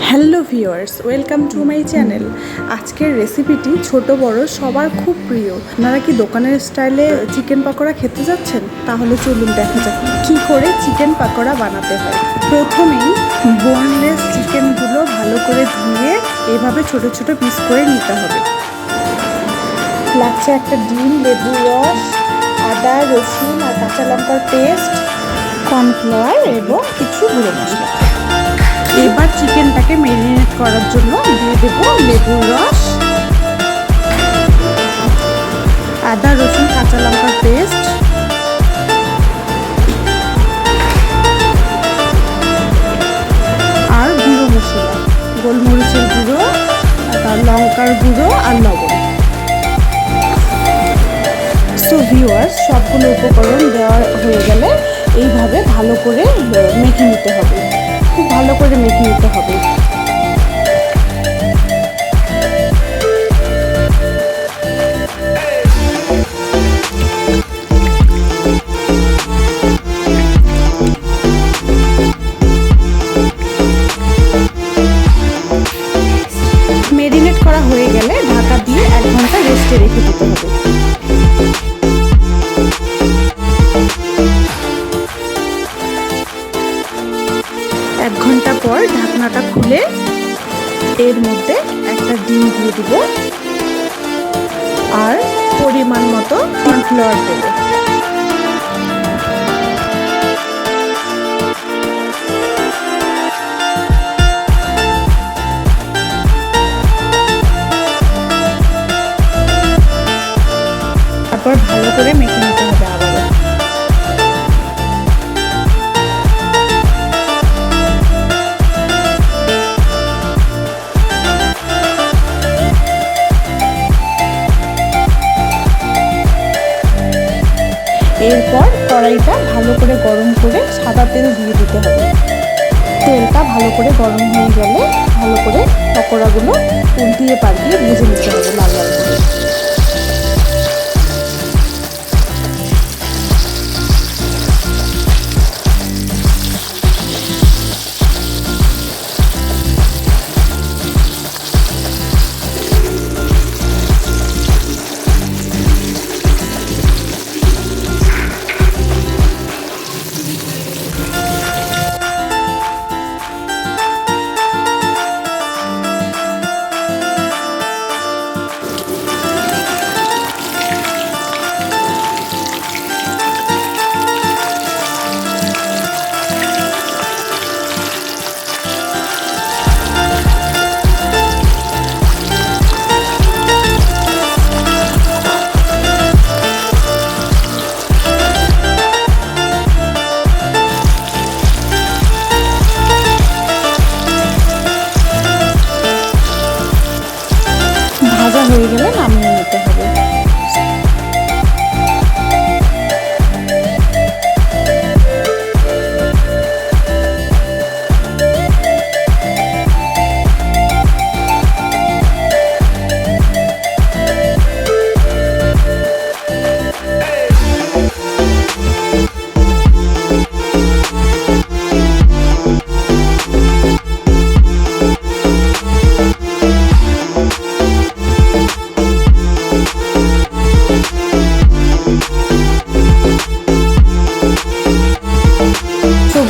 Hello viewers, welcome to my channel. আজকের রেসিপিটি ছোট বড় সবার খুব প্রিয়। আপনারা কি দোকানের স্টাইলে চিকেন পাকোড়া খেতে যাচ্ছেন? তাহলে চলুন দেখা যাক কী করে চিকেন পাকোড়া বানাতে হয়। প্রথমেই বোনলেস চিকেনগুলো ভালো করে ধুয়ে এভাবে ছোট ছোট পিস করে নিতে হবে। লাগছে একটা ডিম, লেবুর রস, আদা, রসুন আর কাঁচা লঙ্কার পেস্ট, কর্নফ্লাওয়ার এবং কিছু গুঁড়ো মশলা। এবার চিকেনটাকে ম্যারিনেট করার জন্য দিয়ে দেব লেবুর রস, আদা, রসুন, কাঁচা লঙ্কার পেস্ট, আর গুঁড়ো মশলা, গোলমরিচের গুঁড়ো, লঙ্কার গুঁড়ো আর লবণ। সো ভিউয়ার্স, সবগুলো উপকরণ দেওয়া হয়ে গেলে এইভাবে ভালো করে মেখে নিতে হবে, খুব ভালো করে মেখে নিতে হবে। মেরিনেট করা হয়ে গেলে ঢাকা দিয়ে 1 ঘন্টা রেস্টে রেখে দিতে হবে। এক ঘন্টা পর ঢাকনাটা খুলে এর মধ্যে একটা ডিম দিয়ে দিব আর পরিমাণ মতো কর্নফ্লাওয়ার দেব। তারপর ভালো করে মেখে নিতে হবে আবারও। এরপর কড়াইটা ভালো করে গরম করে সাদা তেল দিয়ে দিতে হবে। তেলটা ভালো করে গরম হয়ে গেলে ভালো করে পকোড়াগুলো উল্টিয়ে পাল্টিয়ে ভেজে নিতে হবে লাল লাল করে। ভাজা হয়ে গেলে নামিয়ে নিতে হবে।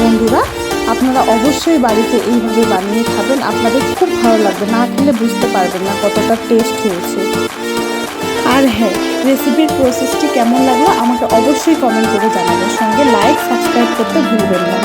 বন্ধুরা, আপনারা অবশ্যই বাড়িতে এইভাবে বানিয়ে খাবেন, আপনাদের খুব ভালো লাগবে। না খেলে বুঝতে পারবেন না কতটা টেস্ট হয়েছে। আর হ্যাঁ, রেসিপির প্রসেসটি কেমন লাগলো আমাকে অবশ্যই কমেন্ট করে জানাবেন, সঙ্গে লাইক সাবস্ক্রাইব করতে ভুলবেন না।